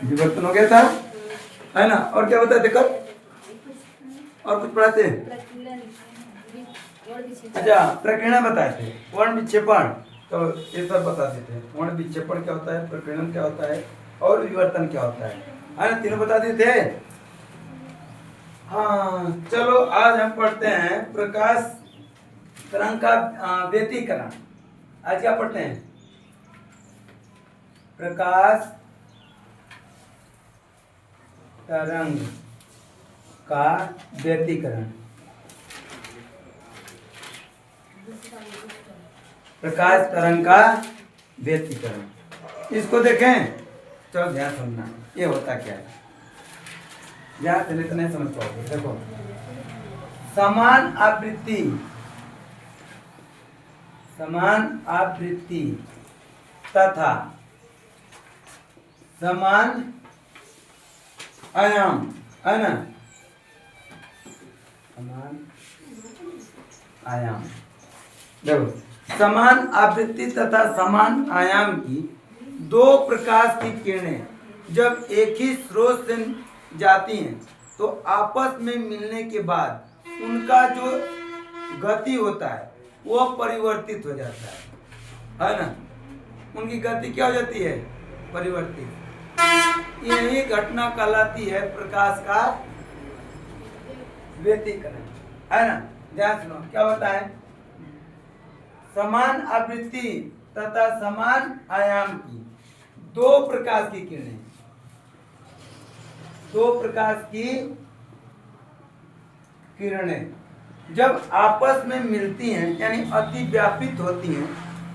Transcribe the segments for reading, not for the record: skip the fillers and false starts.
विवर्तन हो गया था, है ना। और क्या बताते कल, और कुछ पढ़ाते हैं? अच्छा, प्रकीर्णन बताए थे, वर्ण विक्षेपण, तो ये सब बताते थे। वर्ण विक्षेपण क्या होता है, प्रकीर्णन क्या होता है, और विवर्तन क्या होता है ना, तीनों बताते थे। हाँ चलो, आज हम पढ़ते हैं प्रकाश तरंग का व्यतिकरण। आज क्या पढ़ते हैं? प्रकाश तरंग का व्यतिकरण। प्रकाश तरंग का व्यतिकरण, इसको देखें। चलो ध्यान सुनना, ये होता क्या है, ध्यान से नहीं तो नहीं समझ पाओगे। देखो, समान आवृत्ति, समान आवृत्ति तथा समान आयाम, है ना, समान आयाम। देखो, समान आवृत्ति तथा समान आयाम की दो प्रकाश की किरणें जब एक ही स्रोत से जाती हैं तो आपस में मिलने के बाद उनका जो गति होता है वो परिवर्तित हो जाता है ना। उनकी गति क्या हो जाती है? परिवर्तित। यही घटना कहलाती है प्रकाश का व्यतिकरण, है ना। ध्यान सुनो, क्या होता है? समान आवृत्ति तथा समान आयाम की दो प्रकाश की किरणें, दो प्रकाश की किरणें जब आपस में मिलती हैं यानी अति व्यापित होती हैं,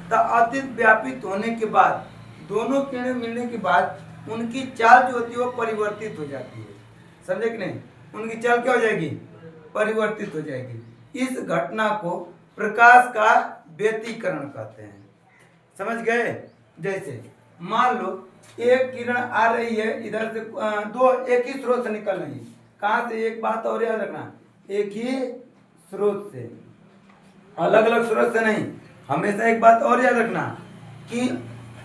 तो अति व्यापित होने के बाद दोनों किरणें मिलने के बाद उनकी चाल जो होती है वो परिवर्तित हो जाती है। समझे कि नहीं? उनकी चाल क्या हो जाएगी? परिवर्तित हो जाएगी। इस घटना को प्रकाश का व्यतिकरण कहते हैं। समझ गए? जैसे मान लो एक किरण आ रही है इधर से, दो एक ही स्रोत से निकल रही है। कहाँ से? एक बात और याद रखना, एक ही स्रोत से, अलग अलग स्रोत से नहीं। हमेशा एक बात और याद रखना कि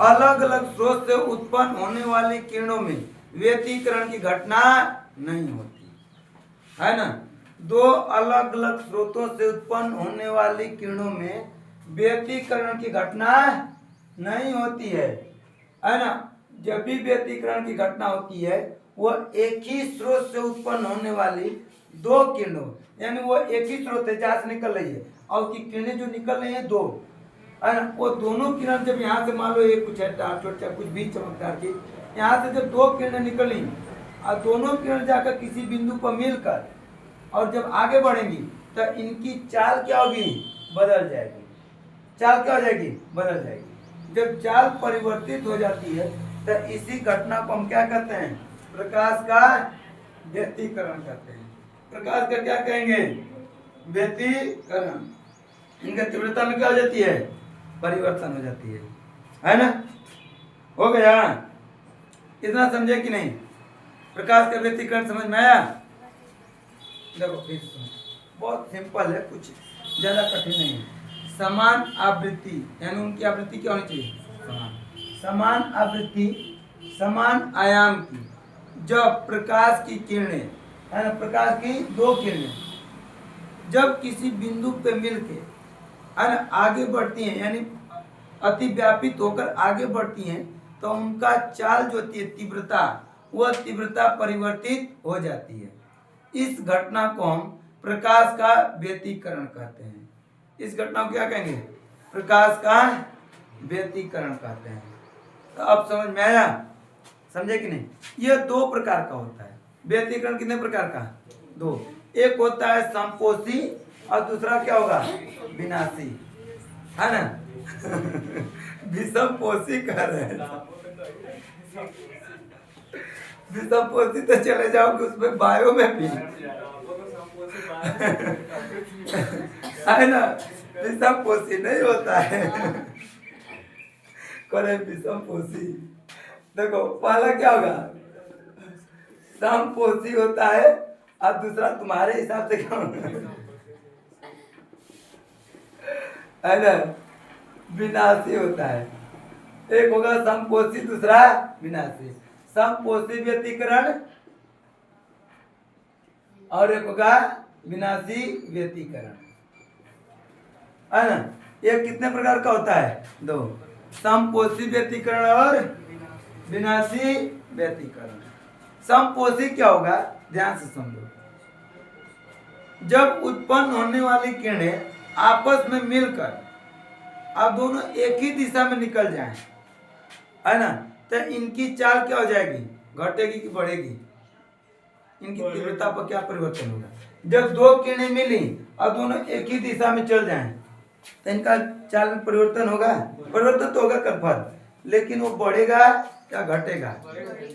अलग अलग स्रोत से उत्पन्न होने वाली किरणों में व्यतिकरण की घटना नहीं होती, है ना। दो अलग अलग स्रोतों से उत्पन्न होने वाली किरणों में व्यतिकरण की घटना नहीं होती है ना। जब भी व्यतिकरण की घटना होती है वह एक ही स्रोत से उत्पन्न होने वाली दो किरणों, यानी वो एक ही स्रोत है जहां से निकल रही है और उसकी किरणें जो निकल रही है दो, है ना। वो दोनों किरण जब यहाँ से मान लो एक कुछ है छोटा कुछ भी चमकदार की, यहाँ से जब दो किरणें निकली और दोनों किरण जाकर किसी बिंदु पर मिलकर और जब आगे बढ़ेंगी तो इनकी चाल क्या होगी? बदल जाएगी। चाल क्या हो जाएगी? बदल जाएगी। जब चाल परिवर्तित हो जाती है तो इसी घटना को हम क्या कहते हैं? प्रकाश का व्यतिकरण कहते हैं। प्रकाश का क्या कहेंगे? व्यतिकरण। इनका तीव्रता में क्या हो जाती है? परिवर्तन हो जाती है ना। हो गया? इतना समझे कि नहीं? प्रकाश का व्यतिकरण समझ में आया? देखो फिर बहुत सिंपल है, कुछ ज्यादा कठिन नहीं है। समान आवृत्ति यानी उनकी आवृत्ति क्या होनी चाहिए? समान। समान आवृत्ति समान आयाम की जब प्रकाश की किरणें, है ना, प्रकाश की दो किरणें जब किसी बिंदु पे मिलके, है ना, आगे बढ़ती हैं यानी अति व्यापित होकर आगे बढ़ती हैं तो उनका चाल जो होती है तीव्रता, वह तीव्रता परिवर्तित हो जाती है। इस घटना को हम प्रकाश का व्यतिकरण कहते हैं। इस घटना को क्या कहेंगे? प्रकाश का व्यतिकरण कहते हैं। तो अब समझ में आया? समझे कि नहीं? यह दो प्रकार का होता है। व्यतिकरण कितने प्रकार का? दो। एक होता है संपोषी और दूसरा क्या होगा? विनाशी, है ना। विषमपोषी कह रहे हैं। विषमपोषी तो चले जाओगे उसमें बायो में भी, है ना। विषमपोषी नहीं होता है। करे विषमपोषी। देखो पहला क्या होगा? समपोषी होता है और दूसरा तुम्हारे हिसाब से क्या होगा? है ना, विनाशी होता है। एक होगा समपोषी, दूसरा विनाशी। समपोषी व्यतिकरण और एक होगा विनाशी व्यतिकरण, है ना। ये कितने प्रकार का होता है? दो, समपोषी व्यतिकरण और विनाशी व्यतिकरण। समपोषी क्या होगा, ध्यान से समझो। जब उत्पन्न होने वाली किरणें आपस में मिलकर आप दोनों एक ही दिशा में निकल जाएं, है ना, तो इनकी चाल क्या हो जाएगी, घटेगी कि बढ़ेगी? इनकी तीव्रता पर क्या परिवर्तन होगा? जब दो किरणें मिली और दोनों एक ही दिशा में चल जाएं तो इनका चाल में परिवर्तन होगा? परिवर्तन तो होगा कन्फर्म, लेकिन वो बढ़ेगा या घटेगा?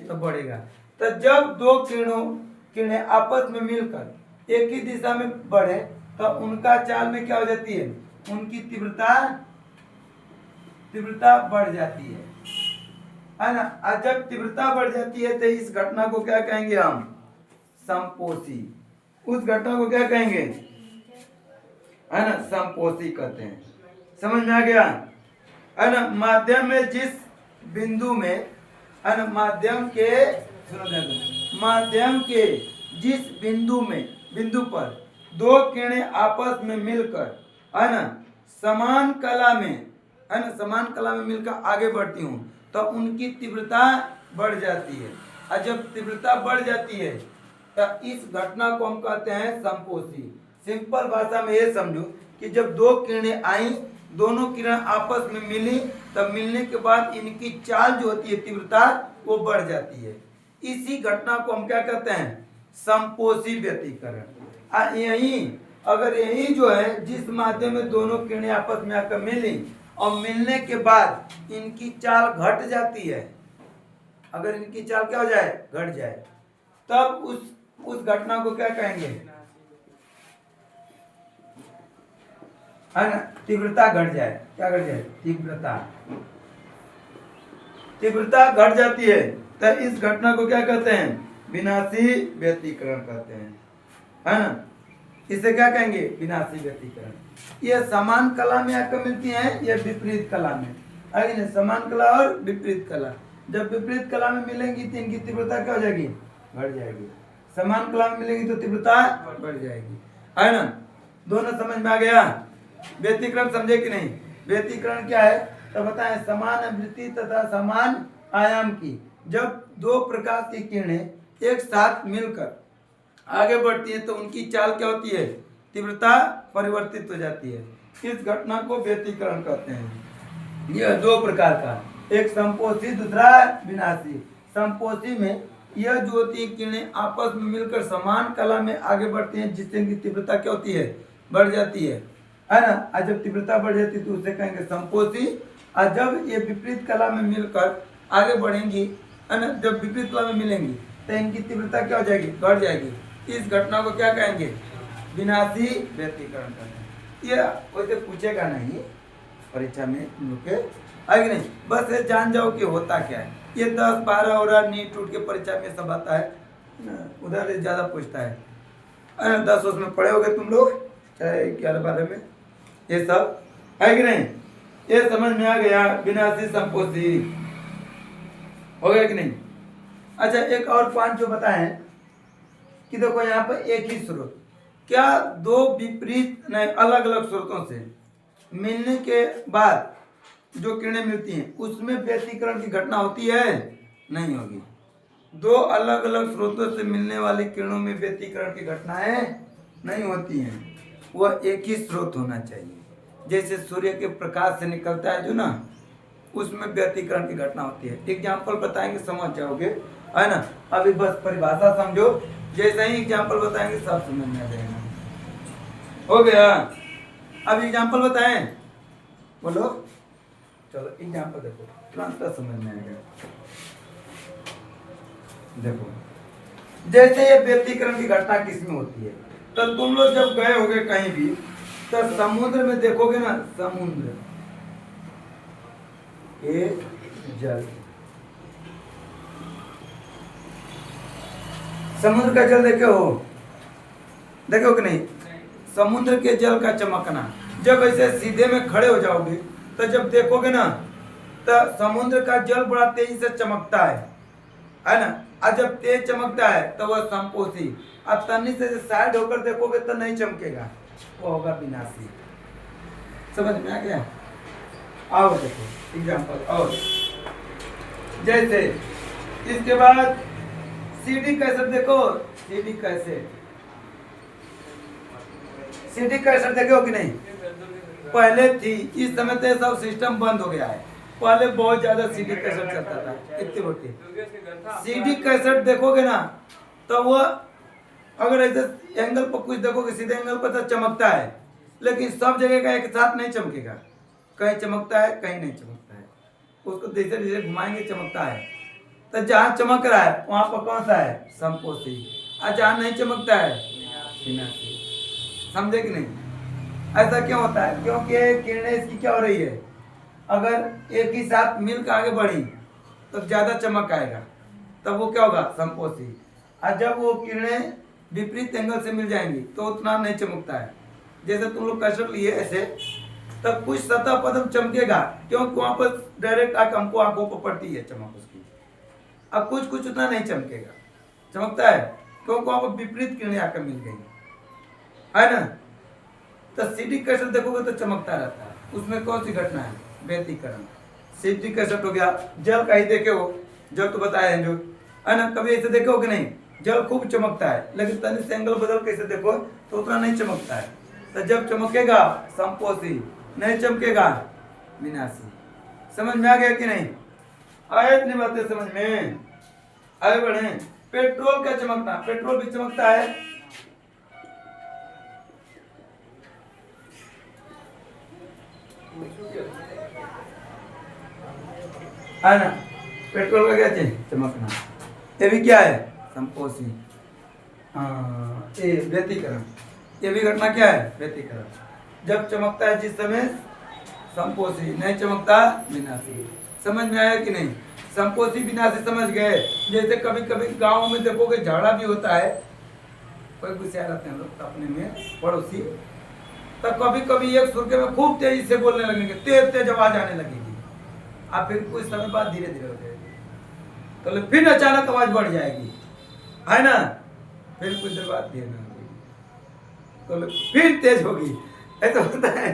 तो बढ़ेगा। तो जब दो किरणें आपस में मिलकर एक ही दिशा में बढ़े तो उनका चाल में क्या हो जाती है? उनकी तीव्रता बढ़ जाती है ना। और जब तीव्रता बढ़ जाती है तो इस घटना को क्या कहेंगे हम? समपोषी। उस घटना को क्या कहेंगे, है ना, समपोषी कहते हैं। समझ में आ गया, है ना। माध्यम में जिस बिंदु में, है ना, माध्यम के जिस बिंदु पर दो किरणें आपस में मिलकर, है ना, समान कला में मिलकर आगे बढ़ती हूँ तो उनकी तीव्रता बढ़ जाती है। और जब तीव्रता बढ़ जाती है तो इस घटना को हम कहते हैं समपोषी। सिंपल भाषा में ये समझो कि जब दो किरणें आई, दोनों किरण आपस में मिली, तब मिलने के बाद इनकी चाल जो होती है, तीव्रता, वो बढ़ जाती है। इसी घटना को हम क्या कहते हैं? समपोषी व्यतिकरण। यही जो है, जिस माध्यम में दोनों किरणें आपस में आकर मिली और मिलने के बाद इनकी चाल घट जाती है, अगर इनकी चाल क्या हो जाए, घट जाए, तब उस घटना को क्या कहेंगे, है ना, तीव्रता घट जाए। क्या घट जाए? तीव्रता घट जाती है तो इस घटना को क्या कहते हैं? विनाशी व्यतिकरण कहते हैं, है ना। इसे क्या कहेंगे? विनाशी व्यतिकरण। ये समान कला में आकर मिलती हैं, ये विपरीत कला में, है ना। समान कला और विपरीत कला, जब विपरीत कला में मिलेंगी तो इनकी तीव्रता क्या हो जाएगी? बढ़ जाएगी। समान कला में मिलेंगी तो तीव्रता बढ़ जाएगी, है ना। दोनों समझ में आ गया? व्यतिकरण समझे कि नहीं? व्यतिकरण क्या है तो बताएं, समान आवृत्ति तथा समान आयाम की जब दो प्रकाश की किरणें एक साथ मिलकर आगे बढ़ती है तो उनकी चाल क्या होती है? तीव्रता परिवर्तित हो जाती है। इस घटना को व्यतिकरण कहते हैं। यह दो प्रकार का, एक समपोषी, दूसरा विनाशी। समपोषी में यह जो होती है, किरणें आपस में मिलकर समान कला में आगे बढ़ती हैं, जिससे इनकी तीव्रता क्या होती है? बढ़ जाती है ना। और जब तीव्रता बढ़ जाती है तो उसे कहेंगे समपोषी। और जब ये विपरीत कला में मिलकर आगे बढ़ेंगी, है ना, जब विपरीत कला में मिलेंगी तो इनकी तीव्रता क्या हो जाएगी? बढ़ जाएगी। इस घटना को क्या कहेंगे? विनाशी व्यतिकरण कहते हैं। ये वैसे पूछेगा नहीं परीक्षा में तुम लोग के, है कि नहीं, बस ये जान जाओ कि होता क्या है। ये 10, 12 और नीट टूट के परीक्षा में सब आता है, उधर ज्यादा पूछता है। 10 उसमें पढ़े होगे तुम लोग, चाहे 11, 12 में, ये सब, है कि नहीं। ये समझ में आ गया? विनाशी समपोषी हो गया कि नहीं? अच्छा, एक और पॉइंट जो बताएं कि देखो यहाँ पर एक ही स्रोत, क्या दो विपरीत नहीं अलग अलग स्रोतों से मिलने के बाद जो किरणें मिलती हैं उसमें व्यतिकरण की घटना होती है? नहीं होगी। दो अलग अलग स्रोतों से मिलने वाली किरणों में व्यतिकरण की घटनाएं नहीं होती हैं, वह एक ही स्रोत होना चाहिए। जैसे सूर्य के प्रकाश से निकलता है जो ना, उसमें व्यतिकरण की घटना होती है। एग्जाम्पल बताएंगे, समझ जाओगे, है ना। अभी बस परिभाषा समझो, जैसे ही एग्जाम्पल बताएंगे सब समझ में आ जाएगा। हो गया? अब एग्जाम्पल बताएं, बोलो, चलो एग्जाम्पल देखो, तुरंत समझ में आएगा। देखो, जैसे ये व्यतिकरण की घटना किसमें होती है, तो तुम लोग जब गए होगे कहीं भी तो समुद्र में देखोगे ना, समुद्र के जल, समुद्र का जल देखे हो? देखो कि नहीं? समुद्र के जल का चमकना, जब ऐसे सीधे में खड़े हो जाओगे तो जब देखोगे ना तो समुद्र का जल बड़ा तेजी से चमकता है ना। और जब तेज चमकता है तो वह संपोषी। अब तन्नी से साइड होकर देखोगे तो नहीं चमकेगा, वो होगा विनाशी। समझ में आ गया? आओ देखो एग्जाम्पल और जैसे इसके बाद सीडी कैसेट देखो। सीडी कैसेट, सीडी कैसेट देखो कि नहीं? पहले थी, इस समय तो सब सिस्टम बंद हो गया है। पहले बहुत ज्यादा सीडी कैसेट चलता था, इतनी रोटी। सीडी कैसेट देखोगे ना तो वो अगर ऐसे एंगल पर कुछ देखोगे, सीधे एंगल पर तो चमकता है, लेकिन सब जगह का एक साथ नहीं चमकेगा। कहीं चमकता है, कहीं नहीं चमकता है। उसको धीरे धीरे घुमाएंगे, चमकता है। तो जहाँ चमक रहा है वहां पर कौन सा है? संपोषी। और जहाँ नहीं चमकता है विनाशी। समझे कि नहीं? ऐसा क्यों होता है? क्योंकि किरणें इसकी क्या हो रही है, अगर एक ही साथ मिलकर आगे बढ़ी तो ज्यादा चमक आएगा, तब वो क्या होगा? संपोषी। और जब वो किरणें विपरीत एंगल से मिल जाएंगी तो उतना नहीं चमकता है। जैसे तुम लोग कैसेट लिए ऐसे, तब कुछ सतह पदम चमकेगा, क्योंकि वहां पर डायरेक्ट आकर हमको आंखों पर पड़ती है चमक उसकी। अब कुछ कुछ उतना नहीं चमकेगा, चमकता है क्योंकि वहां पर विपरीत किरणें आकर मिल गई, है ना। तो सीडी कैसेट देखोगे तो चमकता रहता है। उसमें कौन सी घटना है? व्यतिकरण। सीडी कैसेट हो गया। जल का ही देखे हो, जल तो बताया है जो, है ना। कभी ऐसे देखो कि नहीं? जल खूब चमकता है, लेकिन तनिक से एंगल बदल कैसे देखो तो उतना नहीं चमकता है। तो जब चमकेगा संपोषी, नहीं चमकेगा विनाशी। समझ में आ गया कि नहीं? आए इतनी बातें समझ में? आगे बढ़े। पेट्रोल का चमकना, पेट्रोल भी चमकता है। है ना। पेट्रोल का क्या चीज? चमकना। ये भी क्या है? संपोषी। हाँ, ये व्यतिकरण। ये भी घटना क्या है? व्यतिकरण। जब चमकता है जिस समय संपोषी, नहीं चमकता विनाशी। समझ में आया कि नहीं? संपोषी विनाशी समझ गए। जैसे कभी कभी गांव में देखोगे झगड़ा भी होता है, कोई गुस्सा रहते हैं लोग अपने में पड़ोसी, तो कभी कभी एक सुरके में खूब तेजी से बोलने लगेंगे, तेज तेज आवाज आने लगेगी। आप फिर कुछ समय बाद धीरे धीरे हो जाएगी, तो फिर अचानक आवाज बढ़ जाएगी, है ना। फिर कुछ देर बाद धीरे तो फिर तेज होगी। ऐसा होता है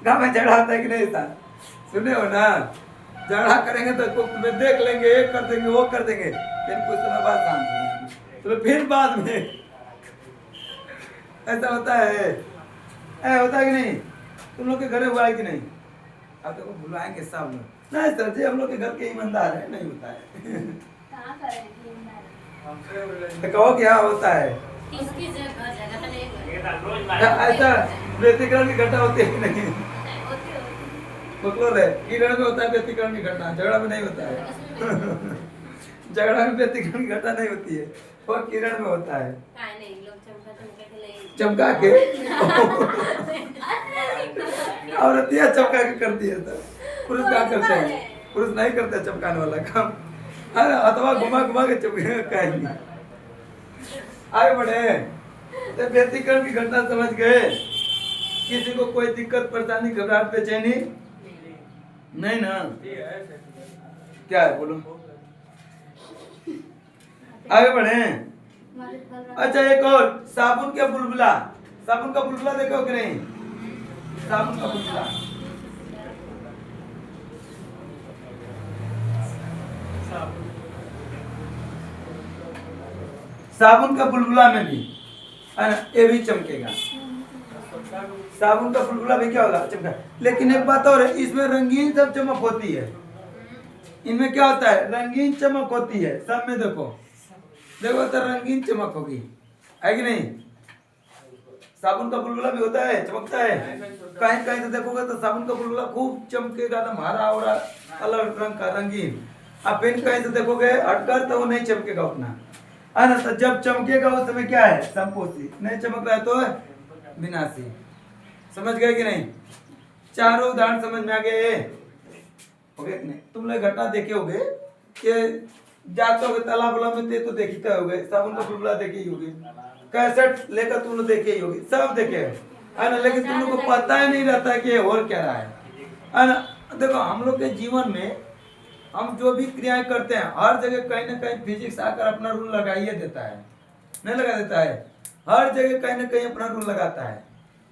गाँव में झगड़ा होता है कि नहीं होता? सुने हो ना? झगड़ा करेंगे तो तुम्हें देख लेंगे, एक कर देंगे, वो कर देंगे, फिर कुछ समय बाद शांत हो जाएंगे, तो फिर बाद में ऐसा होता है। होता है कि नहीं? तुम लोग के घर हुआ है कि नहीं? अब देखो बुलाएंगे सब लोग, नहीं सर जी हम लोग के घर के ईमानदार है, नहीं होता है। तो कहो क्या होता है? ऐसा व्यतिकरण की घटना होती है कि नहीं? किरण में होता है व्यतिकरण की घटना, झगड़ा में नहीं होता है। झगड़ा में व्यतिकरण की घटना नहीं होती है, वो किरण में होता है। चमका के औरतियां चमका के करती है। तो पुरुष क्या करते हैं? पुरुष नहीं करते चमकाने वाला काम, अथवा घुमा घुमा के चमकाएंगे। आगे बढ़े। तो व्यतिकरण की घटना समझ गए। किसी को कोई दिक्कत परेशानी घबराहट बेचैनी नहीं ना? क्या है बोलो? आगे बढ़े। अच्छा एक और, साबुन का बुलबुला। साबुन का बुलबुला देखो कि नहीं? साबुन का बुलबुला, साबुन का बुलबुला में भी है ना, ये भी चमकेगा। साबुन का बुलबुला भी क्या होगा? चमका। लेकिन एक बात और है, इसमें रंगीन सब चमक होती है। इनमें क्या होता है? रंगीन चमक होती है सब में। देखो देखो तो रंगीन चमक होगी, है कि नहीं? साबुन का बुलबुला भी होता है, चमकता है। कहीं कहीं तो देखोगे तो साबुन का बुलबुला खूब चमकेगा, एकदम हरा और अलग रंग का रंगीन। अब फिर कहीं से देखोगे हटकर तो वो नहीं चमकेगा उतना, है ना। तो जब चमकेगा उस समय क्या है? संपोषी। नहीं चमक रहा है तो विनाशी। समझ गए कि नहीं? चारों उदाहरण समझ में आ गए हो गए कि नहीं? तुम लोग घटना देखे होगे कि जाते होगे तालाब में, तो देखते होगे साबुन का बुलबुला देखे ही होगे, कैसेट लेकर तुम लोग देखे ही होगे, सब देखे है ना। लेकिन तुम लोग को पता ही नहीं रहता कि और क्या रहा है ना। देखो हम लोग के जीवन में हम जो भी क्रियाएं करते हैं हर जगह कहीं ना कहीं फिजिक्स आकर अपना रूल लगाइए देता है, नहीं लगा देता है, हर जगह कहीं ना कहीं अपना रूल लगाता है।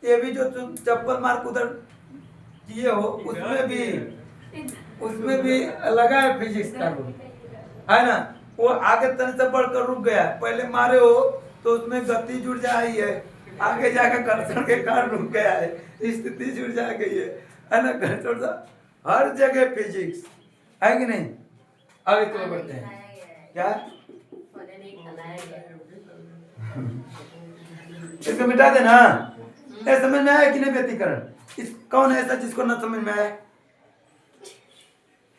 ये भी जो तुम चप्पल मार उधर किए हो उसमें भी लगा है फिजिक्स का रूल, है ना। वो आगे तन से बढ़कर रुक गया, पहले मारे हो तो उसमें गति जुड़ जा रही है, आगे जाकर घर्षण के कारण रुक गया है, स्थिति जुड़ जा गई है ना। घर्षण से हर जगह फिजिक्स है कि नहीं। आगे तो बढ़ते हैं क्या, इसको मिटा देना। ये समझ में आया कि नहीं व्यतिकरण? इस कौन है ऐसा जिसको ना समझ में आए?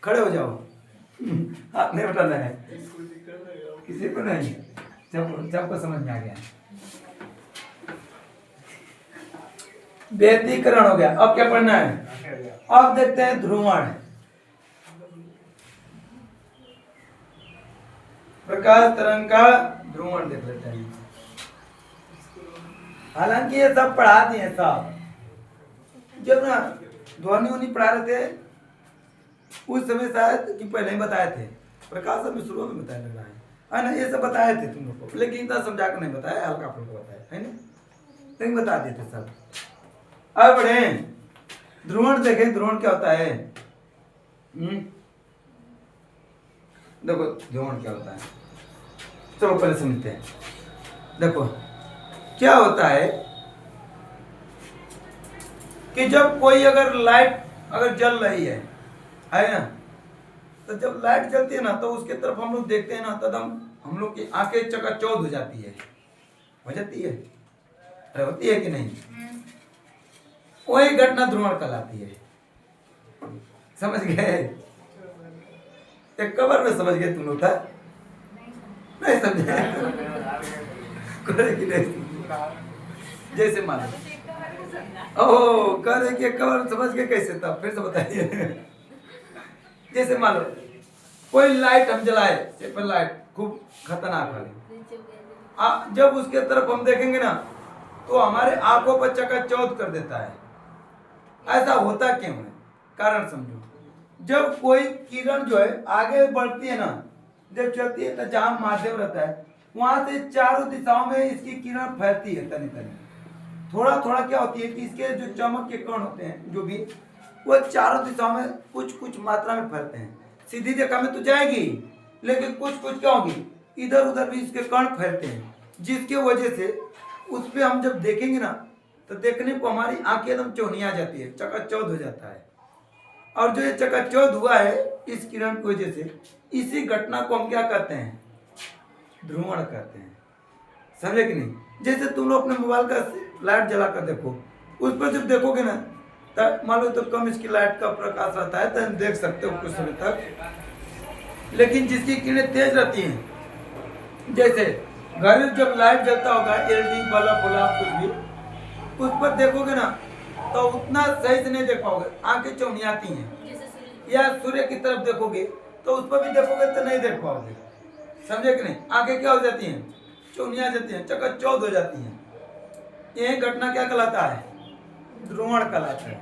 खड़े हो जाओ, हाथ नहीं उठाना है किसी को नहीं, सबको समझ में आ गया। व्यतिकरण हो गया। अब क्या पढ़ना है? अब देखते हैं ध्रुवण। प्रकाश तरंग का ध्रुवण देख लेते हैं। हालांकि ये सब पढ़ा दिए सब, जब ना ध्वनि उन्हीं पढ़ा रहे थे उस समय शायद कि पहले ही बताए थे, प्रकाश में शुरू में बताया लग रहा है ना। ये सब बताए थे तुम लोग को, लेकिन इतना समझा कर नहीं बताया, हल्का फुल्का बताया है ना, लेकिन बता दिए थे सब। अब बढ़े ध्रुवण देखें, ध्रुवण क्या होता है। देखो ध्रुवण क्या होता है, चलो पहले समझते हैं। देखो क्या होता है कि जब कोई अगर लाइट अगर जल रही है ना, तो जब लाइट जलती है ना तो उसके तरफ हम लोग देखते हैं ना, तब हम लोग की आंखें चकाचौंध हो जाती है, हो जाती है, अरे होती है कि नहीं। वही घटना ध्रुवण कहलाती है। समझ गए? एक कवर में समझ गए तुम लोग था? नहीं समझे? कि नहीं? जैसे मान लो ओह कह रहे कि कवर समझ के कैसे, तब फिर से बताइए। जैसे मान लो कोई लाइट हम जलाए, सिंपल लाइट खूब खतरनाक वाली, जब उसके तरफ हम देखेंगे ना तो हमारे आंखों पर चकाचौंध कर देता है। ऐसा होता क्यों है? कारण समझो। जब कोई किरण जो है आगे बढ़ती है ना, जब चलती है तो जहां माध्यम रहता है वहां से चारों दिशाओं में इसकी किरण फैलती है, तनी तनी थोड़ा थोड़ा क्या होती है कि इसके जो चमक के कण होते हैं जो भी, वो चारों दिशाओं में कुछ कुछ मात्रा में फैलते हैं। सीधी रेखा में तो जाएगी, लेकिन कुछ कुछ क्या होगी, इधर उधर भी इसके कण फैलते हैं, जिसकी वजह से उस पर हम जब देखेंगे ना तो देखने को हमारी आंखें एकदम चौनिया जाती है, चकाचौंध हो जाता है। और जो ये चकाचौंध हुआ है इस किरण की वजह से, इसी घटना को हम क्या कहते हैं? ध्रुवण कहते हैं। समझे कि नहीं? जैसे तुम लोग अपने मोबाइल का लाइट जला कर देखो, उस पर जब देखोगे ना तब मान लो तो कम इसकी लाइट का प्रकाश रहता है तो हम देख सकते हो कुछ समय तक, लेकिन जिसकी किरणें तेज रहती हैं, जैसे घर में जब लाइट जलता होगा एलईडी बल्ब कुछ भी, उस पर देखोगे ना तो उतना सही से नहीं देख पाओगे, आंखें चौनियाती हैं। या सूर्य की तरफ देखोगे तो उस पर भी देखोगे तो नहीं देख पाओगे। समझे कि नहीं? आंखें क्या हो जाती हैं? चौनिया जाती हैं, चकाचौंध हो जाती हैं। यह घटना क्या कहलाता है? ध्रुवण कहलाता है।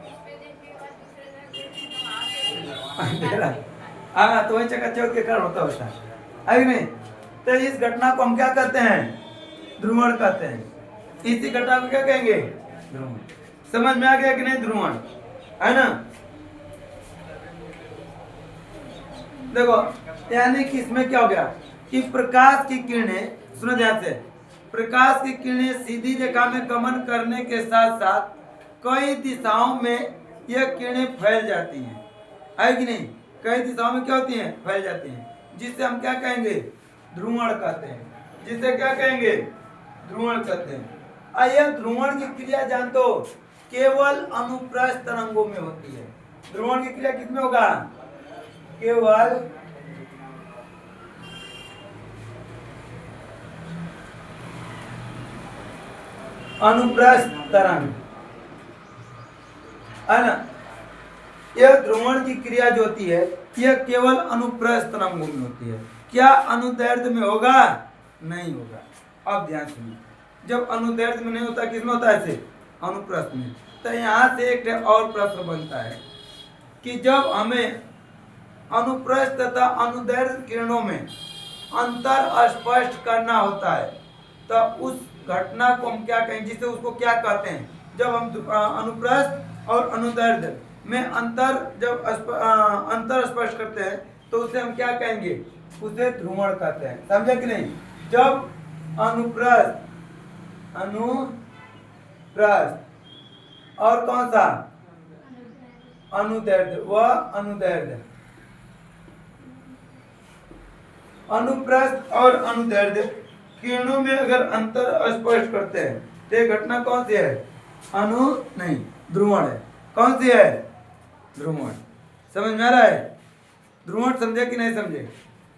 हाँ, तो वही चकाचौंध के कारण होता है नहीं? तो इस घटना को हम क्या कहते हैं? ध्रुवण कहते हैं। इसी घटना को क्या कहेंगे? ध्रुवण। समझ में आ गया कि नहीं? ध्रुवण है ना। देखो यानी कि इसमें क्या हो गया कि प्रकाश की किरणें, सुनो ध्यान से, प्रकाश की किरणें सीधी रेखा में गमन करने के साथ साथ कई दिशाओं में यह किरणें फैल जाती हैं, है कि नहीं? कई दिशाओं में क्या होती हैं? फैल जाती हैं, जिससे हम क्या कहेंगे? ध्रुवण कहते हैं। जिसे क्या कहेंगे? ध्रुवण कहते हैं। यह ध्रुवण की क्रिया जान तो केवल अनुप्रस्थ तरंगों में होती है। ध्रुवण की क्रिया किसमें होगा? केवल अनुप्रस्थ तरंग, है ना। यह ध्रुवण की क्रिया जो होती है यह केवल अनुप्रस्थ तरंगों में होती है। क्या अनुदैर्ध्य में होगा? नहीं होगा। अब ध्यान सुनिए, जब अनुदैर्ध्य में नहीं होता, किसमें होता है? ऐसे अनुप्रस्थ में। तो यहाँ से एक और प्रश्न बनता है कि जब हमें अनुप्रस्थ तथा अनुदैर्घ्य किरणों में अंतर स्पष्ट करना होता है, तो उस घटना को हम क्या कहें, जिसे उसको क्या कहते हैं, जब हम अनुप्रस्थ और अनुदैर्घ्य में अंतर स्पष्ट करते हैं तो उसे हम क्या कहेंगे, उसे ध्रुवण कहते हैं। समझे कि नहीं? जब अनुप्रस्थ और कौन सा अनुदैर्घ्य, वह अनुदैर्घ्य, अनुप्रस्थ और अनुदैर्घ्य किरणों में अगर अंतर स्पष्ट करते हैं तो ये घटना कौन सी है, नहीं ध्रुवण है। कौन सी है, ध्रुवण। समझ में आ रहा है? ध्रुवण समझे कि नहीं समझे?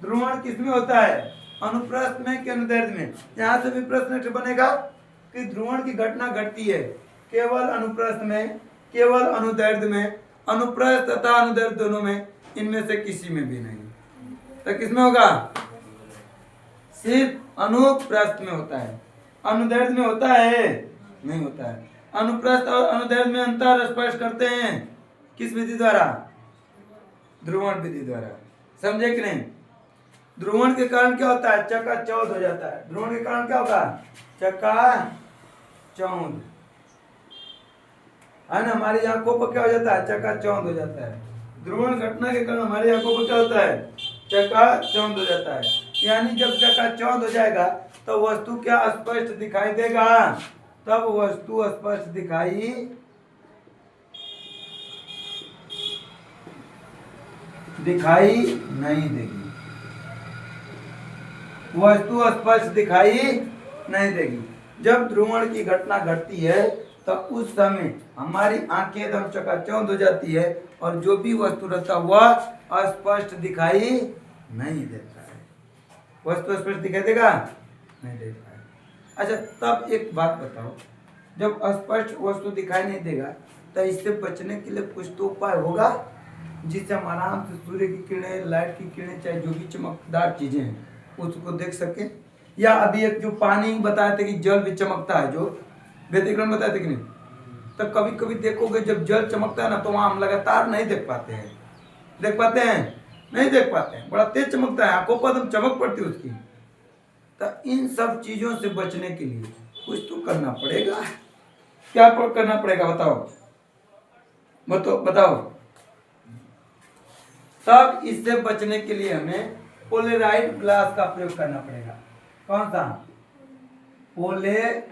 ध्रुवण किसमें होता है, अनुप्रस्थ में कि अनुदैर्घ्य में? यहाँ से भी प्रश्न बनेगा कि ध्रुवण की घटना घटती है केवल अनुप्रस्थ में, केवल अनुदैर्घ्य में, अनुप्रस्थ तथा अनुदैर्घ्य दोनों में, इनमें से किसी में भी नहीं। तो किसमें होगा, सिर्फ अनुप्रस्थ में होता है, अनुदैर्घ्य में होता है नहीं होता है। अनुप्रस्थ और अनुदैर्घ्य में अंतर स्पष्ट करते हैं किस विधि द्वारा, ध्रुवण विधि द्वारा। समझे कि नहीं? ध्रुवण के कारण क्या होता है, चकाचौंध हो जाता है। ध्रुवण के कारण क्या होगा, चकाचौंध है ना, हमारी आंखों पर क्या हो जाता है, चकाचौंध हो जाता है। ध्रुवण घटना के कारण हमारी आंखों पर क्या होता है, चकाचौंध हो जाता है। यानी जब चकाचौंध हो जाएगा तो वस्तु क्या स्पष्ट दिखाई देगा, तब वस्तु स्पष्ट दिखाई नहीं देगी, वस्तु स्पष्ट दिखाई नहीं देगी। जब ध्रुवण की घटना घटती है तो उस समय हमारी आंखें एकदम चकाचौंध हो जाती है और जो भी वस्तु रहता है वह स्पष्ट दिखाई नहीं देता है। वस्तु स्पष्ट दिखाई देगा, नहीं देता है। अच्छा, तब एक बात बताओ, जब स्पष्ट वस्तु दिखाई नहीं देगा तो इससे बचने के लिए कुछ तो उपाय होगा जिससे हम आराम से सूर्य की किरणें, लाइट की किरणें, चाहे जो भी चमकदार चीजें हैं उसको देख सके। या अभी एक जो पानी बताए थे कि जल भी चमकता है, जो व्यतिक्रमण बताए थे कि नहीं, तो कभी कभी देखोगे जब जल चमकता है ना तो वहां हम लगातार नहीं देख पाते हैं, देख पाते हैं, नहीं देख पाते हैं, बड़ा तेज चमकता है, आंखों पर एकदम चमक पड़ती है उसकी। तो इन सब चीजों से बचने के लिए कुछ तो करना पड़ेगा। क्या करना पड़ेगा बताओ। तब इससे बचने के लिए हमें पोलराइड ग्लास का प्रयोग करना पड़ेगा। कौन सा, पोलराइड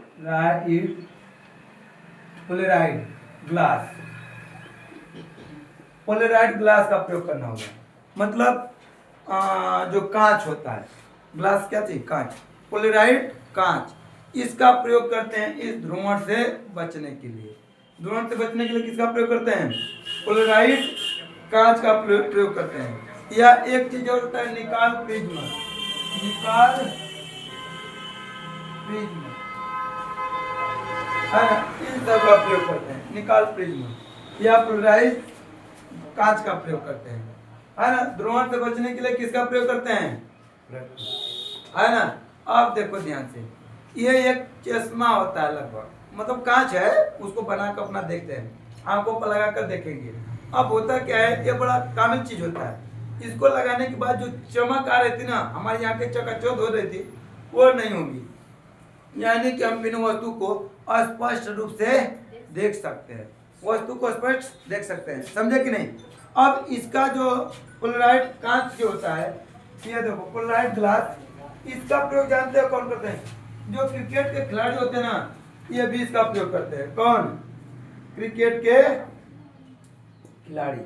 ग्लास, पोलराइड ग्लास का प्रयोग करना होगा। मतलब जो कांच होता है, ग्लास क्या थी, कांच, पोलराइड कांच, इसका प्रयोग करते हैं इस ध्रुवण से बचने के लिए। ध्रुवण से बचने के लिए किसका प्रयोग करते हैं, पोलराइड कांच का प्रयोग करते हैं। या एक चीज और होता है, निकाल प्रिज्म, निकाल प्रिज्म है ना, इन सब का प्रयोग करते हैं। निकाल प्रिज्म या पोलराइज कांच का प्रयोग करते हैं, है ना। ध्रुवण से बचने के लिए किसका प्रयोग करते हैं, है ना। अब देखो ध्यान से, ये एक चश्मा होता है लगभग, मतलब कांच है, उसको बना कर अपना देखते हैं, आंखों पर लगा कर देखेंगे। अब होता क्या है, ये बड़ा कामिल चीज होता है। इसको लगाने के बाद जो चमक आ रही थी ना, हमारी आंखें चकाचौंध हो रही थी, वो नहीं होगी। यानी कि हम बिना वस्तु को स्पष्ट रूप से देख सकते हैं, वस्तु को स्पष्ट देख सकते हैं। समझे कि नहीं? अब इसका जो पोलराइड कांच जो होता है, ये देखो पोलराइड ग्लास, इसका प्रयोग जानते हो कौन करते हैं? जो क्रिकेट के खिलाड़ी होते हैं ना, ये भी इसका प्रयोग करते हैं। कौन? क्रिकेट के खिलाड़ी।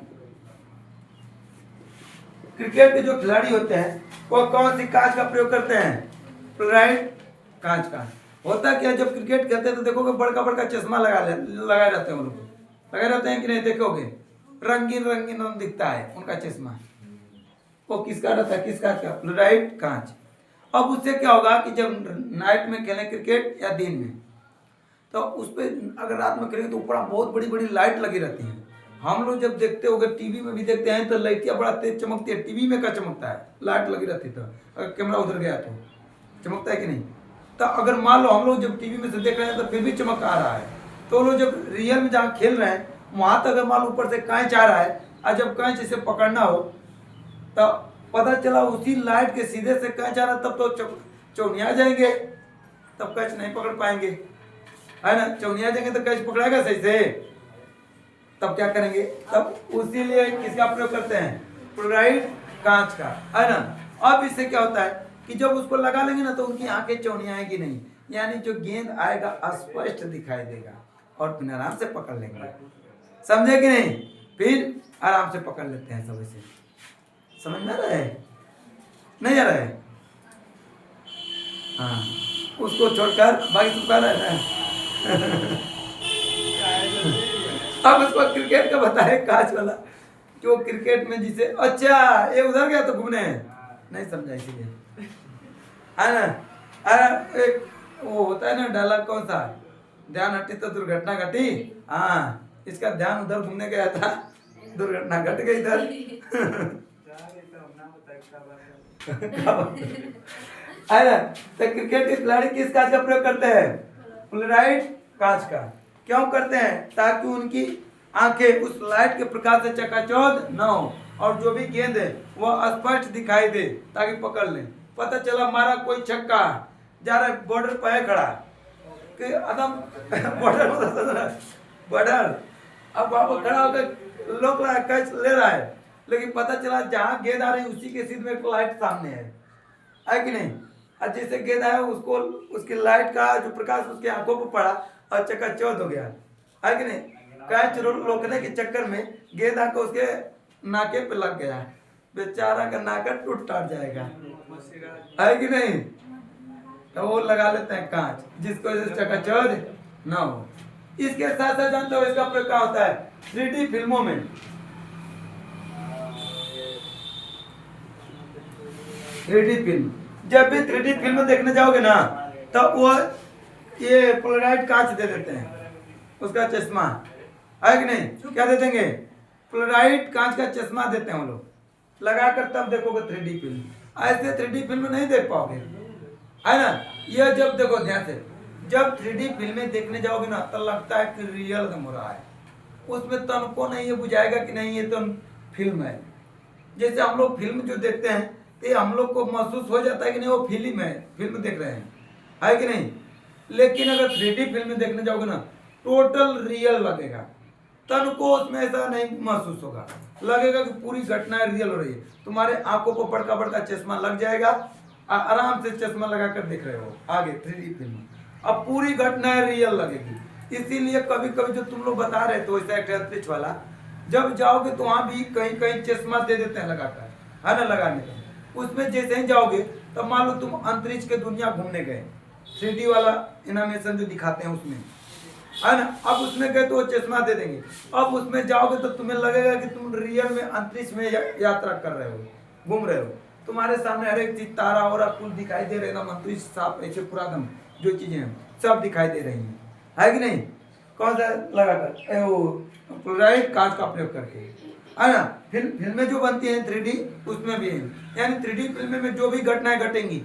क्रिकेट के जो खिलाड़ी होते हैं वो कौन सी कांच का प्रयोग करते हैं? पोलराइड कांच का। होता क्या, जब क्रिकेट खेलते हैं तो देखोगे बड़का बड़का चश्मा लगाए रहते हैं, वो लोग लगाए रहते हैं कि नहीं, देखोगे रंगीन रंगीन दिखता है उनका चश्मा। वो किसका रहता है, किसका? पोलराइड कांच। अब उससे क्या होगा कि जब नाइट में खेलें क्रिकेट या दिन में, तो उस पर अगर रात में खेलेंगे तो ऊपर बहुत बड़ी बड़ी लाइट लगी रहती है। हम लोग जब देखते होंगे, टीवी में भी देखते हैं तो लाइटियाँ बड़ा तेज चमकती है। टीवी में क्या चमकता है, लाइट लगी रहती है, तो अगर कैमरा उधर गया तो चमकता है कि नहीं? तो अगर मान लो हम लोग जब टीवी में से देख रहे हैं तो फिर भी चमक आ रहा है, तो लोग जब रियल में जहाँ खेल रहे हैं वहाँ तक अगर मान लो ऊपर से कांच आ रहा है, और जब कांच इसे पकड़ना हो तो पता चला उसी लाइट के सीधे से कैच आ रहा, तब तो चौनिया जाएंगे, तब कैच नहीं पकड़ पाएंगे, है ना। चौनिया जाएंगे तो कैच पकड़ाएगा सही से, तब क्या करेंगे, तब उसी लिए किसका प्रयोग करते हैं, फ्लोराइड कांच का, है ना। अब इससे क्या होता है कि जब उसको लगा लेंगे ना तो उनकी आंखें चौनिया आएगी नहीं, यानी जो गेंद आएगा स्पष्ट दिखाई देगा और फिर आराम से पकड़ लेंगे, समझे कि नहीं। फिर आराम से पकड़ लेते हैं सब ऐसे, समझ में आ रहा है, नहीं आ रहा है। हाँ, उसको छोड़कर बाकी तो कर रहा है। अब उसको क्रिकेट का बताए, कांच वाला जो क्रिकेट में जिसे, अच्छा ये उधर गया तो घूमने, नहीं समझा इसीलिए, है ना। एक वो होता है ना डायलॉग, कौन सा, ध्यान हटी तो दुर्घटना घटी। हाँ, इसका ध्यान उधर घूमने गया था, दुर्घटना घट गई इधर। है ना। तो क्रिकेट के खिलाड़ी किस कांच का प्रयोग करते हैं, फ्लोराइड कांच का। क्यों करते हैं, ताकि उनकी आंखें उस लाइट के प्रकाश से चकाचौंध न हो और जो भी गेंद है वह स्पष्ट दिखाई दे, ताकि पकड़ लें। पता चला मारा कोई छक्का, जा रहा है बॉर्डर पर है खड़ा कि एकदम बॉर्डर, अब वहां पर खड़ा होकर लोग कैच ले रहा है, लेकिन पता चला जहां गेंद आ रही है उसी के सीध में एक लाइट सामने है कि नहीं। और जैसे गेंद आया उसको, उसकी लाइट का जो प्रकाश उसके आंखों पर पड़ा और चकाचौंध हो गया, है कि नहीं। कैच रोकने के चक्कर में गेंद आकर उसके नाके पे लग गया, बेचारा का नाका टूट टाट जाएगा, है कि नहीं। तो वो लगा लेते हैं कांच, जिसको चकाचौंध ना हो। इसके साथ साथ जानते हो इसका प्रयोग क्या होता है 3D फिल्मों में। 3D फिल्म, जब भी 3D फिल्म देखने जाओगे ना तो वो ये फ्लोराइड कांच दे देते हैं, उसका चश्मा, है कि नहीं। क्या दे देंगे, फ्लोराइड कांच का चश्मा देते हैं वो लोग, लगाकर तब देखोगे 3D फिल्म। ऐसे 3D फिल्म नहीं देख पाओगे, है ना। यह जब देखो ध्यान से, जब 3D फिल्में देखने जाओगे ना तो लगता है कि रियल गम हो रहा है, उसमें तुमको नहीं ये बुझाएगा कि नहीं ये तो फिल्म है। जैसे हम लोग फिल्म जो देखते हैं तो हम लोग को महसूस हो जाता है कि नहीं वो फिल्म है, फिल्म देख रहे हैं, है कि नहीं। लेकिन अगर 3D फिल्म देखने जाओगे ना टोटल रियल लगेगा, तन को उसमें ऐसा नहीं महसूस होगा, लगेगा कि पूरी घटना रियल हो रही है। तुम्हारे आंखों को बड़का बड़का चश्मा लग जाएगा, आराम से चश्मा लगाकर देख रहे हो आगे 3D फिल्म, अब पूरी घटना रियल लगेगी। इसीलिए कभी कभी जो तुम लोग बता रहे थे वैसा एक वाला, जब जाओगे तो वहां भी कहीं कहीं चश्मा दे देते हैं लगाकर, है ना, लगाने का। उसमें जैसे ही जाओगे तब मान लो तुम अंतरिक्ष के दुनिया घूमने गए, 3D वाला एनिमेशन जो दिखाते हैं उसमें, है ना। अब उसमें गए तो वो चश्मा दे देंगे, अब उसमें जाओगे तो तुम्हें लगेगा कि तुम रियल में अंतरिक्ष में यात्रा कर रहे हो, घूम रहे हो। तुम्हारे सामने हर एक चीज, तारा और कुल दिखाई दे रहे हैं, अंतरिक्ष साफ ऐसे पूरा दम जो चीजें हैं सब दिखाई दे रही हैं, है कि नहीं। कौन सा लगाकर, वो फ्लोराइड कांच का प्रयोग करके, है ना। फिल्में जो बनती हैं 3D उसमें भी है, यानी 3D फिल्में में जो भी घटनाएं घटेंगी,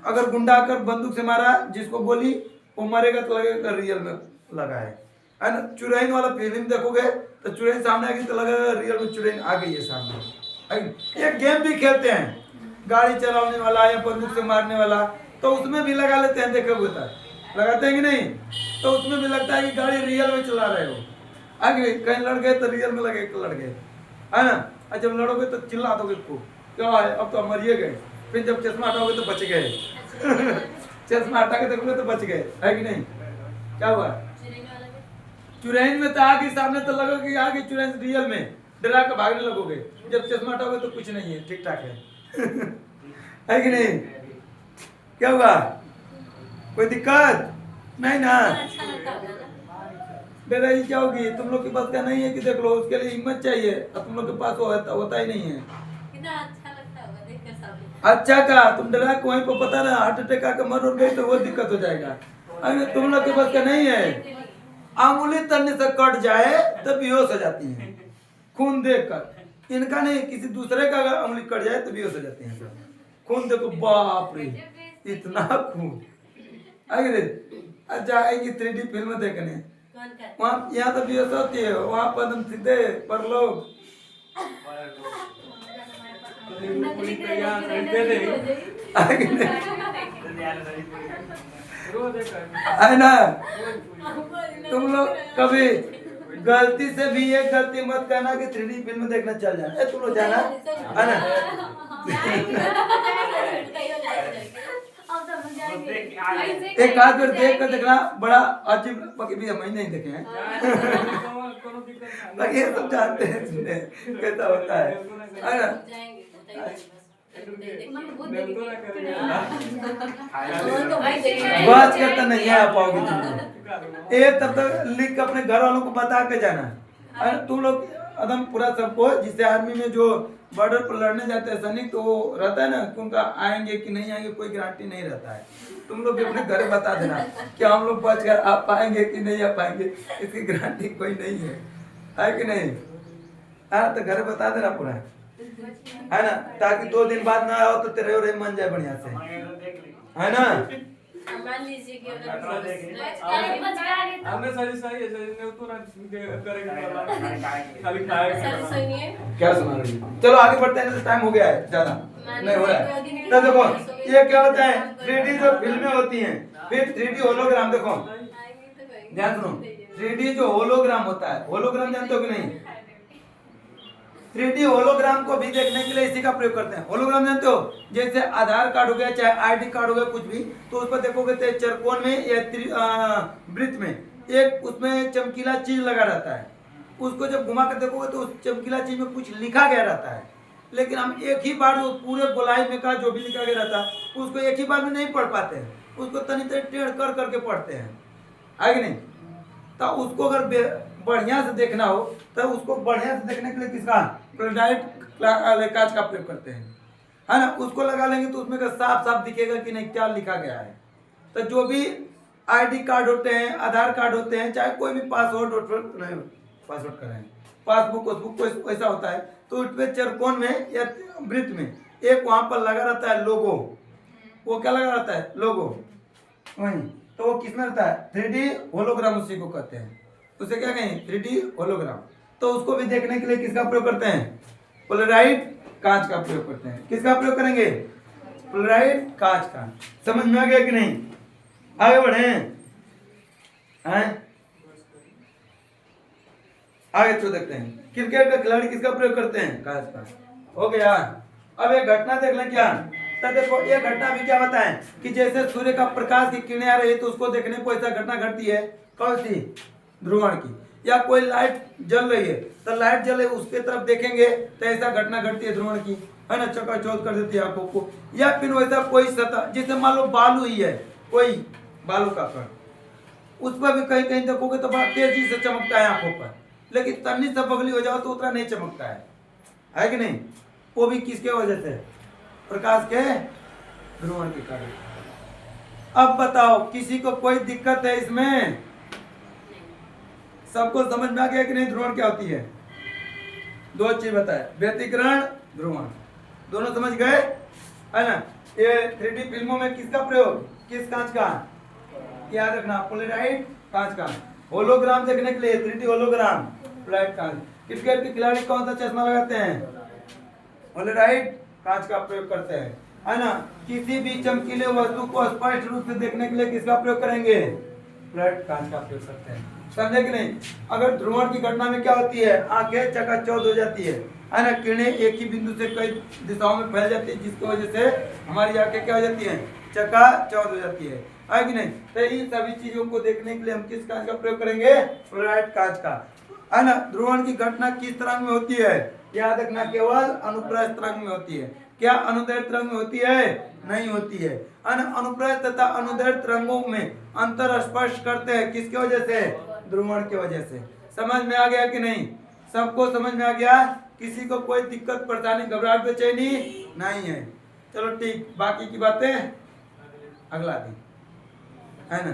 अगर गुंडा आकर बंदूक से मारा जिसको गोली, वो मरेगा तो लगेगा रियल में लगा है ना। चुड़ैल वाला फिल्म देखोगे तो चुड़ैल सामने आ गई तो लगेगा रियल में चुड़ैल आ गई है सामने। एक गेम भी खेलते हैं, गाड़ी चलाने वाला या बंदूक से मारने वाला, तो उसमें भी लगा लेते हैं, देखे होता है, लगाते हैं कि नहीं। तो उसमें भी लगता है कि गाड़ी रियल में चला रहे हो, आगे कहीं लड़ गए तो रियल में लगे लड़ गए, है ना। और जब लड़ोगे तो चिल्ला दोगे को क्या है, अब तो मरिए गए। फिर जब चश्मा हटाओगे तो बच गए। चश्मा हटा के देखोगे तो बच गए, है कि नहीं। क्या हुआ, चुड़ैल में तो आगे सामने तो लगोगे कि आगे चुड़ैल रियल में, डरा के भागने लगोगे। जब चश्मा हटाओगे तो कुछ नहीं है, ठीक ठाक है। है कि नहीं। क्या हुआ, कोई दिक्कत नहीं ना। डरा ही जाओगी, तुम लोग के पास क्या नहीं है कि देख लो, उसके लिए हिम्मत चाहिए, और तुम लोग के पास होता ही नहीं है। अच्छा का तुम डरा के वहीं पर पता ना हार्ट अटैक आकर मर गई तो वो दिक्कत हो जाएगा। अगर तुम लोग के पास क्या नहीं है, आंगुली तलने से कट जाए तो बेहोश हो जाती है खून देखकर। इनका नहीं, किसी दूसरे का अगर उंगली कट जाए तो बेहोश हो जाती है सब। खून देखो, बाप रे इतना खून। अगर जाएगी 3D फिल्म देखने, वहाँ यहाँ तो बेहोश होती है, वहाँ पर सीधे पर लोग पूरी तैयार दे दे है ना। तुम लोग कभी गलती से भी ये गलती मत करना कि 3D फिल्म देखना चल जाए। तुम लोग जाना है ना। एक आध बार देख कर देखना, बड़ा अजीब बाकी भी हम नहीं देखे हैं। बाकी ये सब जानते हैं सुनने कैसा होता है ना। बात करता नहीं आ पाओगे तुम लोग। ये तब तक लिख के अपने घर वालों को बता के जाना है। तुम लोग एकदम पूरा सबको, जिससे आर्मी में जो बॉर्डर पर लड़ने जाते हैं सैनिक, तो वो रहता है ना कि उनका आएंगे कि नहीं आएंगे कोई गारंटी नहीं रहता है। तुम लोग अपने घर बता देना कि हम लोग बच कर आ पाएंगे कि नहीं आ पाएंगे, इसकी गारंटी कोई नहीं है कि नहीं। हाँ तो घर बता देना पूरा, है ना, ताकि 2 दिन बाद ना आओ तो तेरे और मन जाए बढ़िया से, है ना। मान लीजिए कि हमने सही सही है तो ना करेंगे खाली खाएंगे। क्या सुना रही है? चलो आगे बढ़ते हैं, तो टाइम हो गया है, ज्यादा नहीं हो रहा है। तो देखो ये क्या होता है, 3D जो फिल्में होती हैं, फिर 3D होलोग्राम। देखो ध्यान सुनो, 3D जो होलोग्राम होता है, होलोग्राम जानते हो कि नहीं? 3D होलोग्राम को भी देखने के लिए इसी का प्रयोग करते हैं। होलोग्राम जानते हो, जैसे आधार कार्ड हो गया, चाहे आईडी कार्ड हो गया, कुछ भी, तो उस पर देखोगे तो चरकोन में या वृत्त में एक उसमें चमकीला चीज लगा रहता है। उसको जब घुमा कर देखोगे तो उस चमकीला चीज में कुछ लिखा गया रहता है, लेकिन हम एक ही बार जो पूरे गोलाई में का जो भी लिखा गया रहता है उसको एक ही बार में नहीं पढ़ पाते हैं, उसको तनी तनी टेढ़ कर करके पढ़ते हैं, है कि नहीं। तो उसको अगर बढ़िया से देखना हो तो उसको बढ़िया से देखने के लिए किसका फ्लोराइड कांच का प्रयोग करते हैं, है ना। उसको लगा लेंगे तो उसमें का साफ साफ दिखेगा कि नहीं क्या लिखा गया है। तो जो भी आईडी कार्ड होते हैं, आधार कार्ड होते हैं, चाहे कोई भी पासवर्ड नहीं पासवर्ड कराएं, पासबुक उसबुक कोई ऐसा होता है, तो उस पे चरकोन में या वृत्त में एक वहां पर लगा रहता है लोगो। वो क्या लगा रहता है? लोगो। वही तो वो किसमें रहता है? 3D होलोग्राम उसी को कहते हैं। उसे क्या कहें? 3D hologram. तो उसको भी देखने के लिए किसका प्रयोग करते हैं? पोलराइड कांच का प्रयोग करते हैं। किसका प्रयोग करेंगे? पोलराइड कांच का। समझ में आ गया कि नहीं? आगे बढ़े हैं? आगे तो देखते हैं, क्रिकेट का खिलाड़ी किसका प्रयोग करते हैं? कांच का। हो गया। अब एक घटना देख लें क्या। तो देखो ये घटना भी क्या होता है कि जैसे सूर्य का प्रकाश की किरणें आ रही है तो उसको देखने को ऐसा घटना घटती है। कौन सी? ध्रुवण की। या कोई लाइट जल रही है तो लाइट जले उसके तरफ देखेंगे तो ऐसा घटना घटती है ध्रुवण की, है ना, चकाचौंध कर देती है आंखों को। या फिर वैसा कोई सतह, जैसे मान लो बालू ही है, कोई बालू का कण, उस पर भी कहीं कहीं देखोगे तो बड़ा तेजी से चमकता है आंखों पर, लेकिन तन्नी से बगली हो जाओ तो उतना नहीं चमकता है कि नहीं। वो भी किसके वजह से? प्रकाश के ध्रुवण के कारण। अब बताओ किसी को कोई दिक्कत है इसमें? सबको समझ में आ गया कि नहीं ध्रुवण क्या होती है? 2 चीज बताए, व्यतिकरण, ध्रुवण, दोनों समझ गए, है ना। ये 3D फिल्मों में किसका प्रयोग? किस कांच का? याद रखना, पोलराइड कांच का। होलोग्राम देखने के लिए 3D होलोग्राम, पोलराइड कांच। क्रिकेट के खिलाड़ी कौन सा चश्मा लगाते हैं? पोलराइड कांच का प्रयोग करते हैं, है ना। किसी भी चमकीले वस्तु को स्पष्ट रूप से देखने के लिए किसका प्रयोग करेंगे? पोलराइड कांच का प्रयोग करते हैं। समझे कि नहीं? अगर ध्रुवण की घटना में क्या होती है? आंखें चकाचौंध हो जाती है ना, किरणें एक ही बिंदु से कई दिशाओं में फैल जाती है, जिसकी वजह से हमारी आंखें क्या हो जाती हैं? चकाचौंध हो जाती है कि नहीं। तो इन सभी चीजों को देखने के लिए हम किस कांच का प्रयोग करेंगे? पोलराइड कांच का, है ना। ध्रुवण की घटना किस तरंग में होती है? याद रखना, केवल अनुप्रस्थ तरंग में होती है। क्या अनुदैर्ध्य तरंग में होती है? नहीं होती है। अनुप्रस्थ तथा अनुदैर्ध्य तरंगों में अंतर स्पष्ट करते हैं किसके वजह से? ध्रुवण की वजह से। समझ में आ गया कि नहीं? सबको समझ में आ गया? किसी को कोई दिक्कत परेशानी घबराहट बेचैनी नहीं है? चलो ठीक, बाकी की बातें अगला दिन, है ना।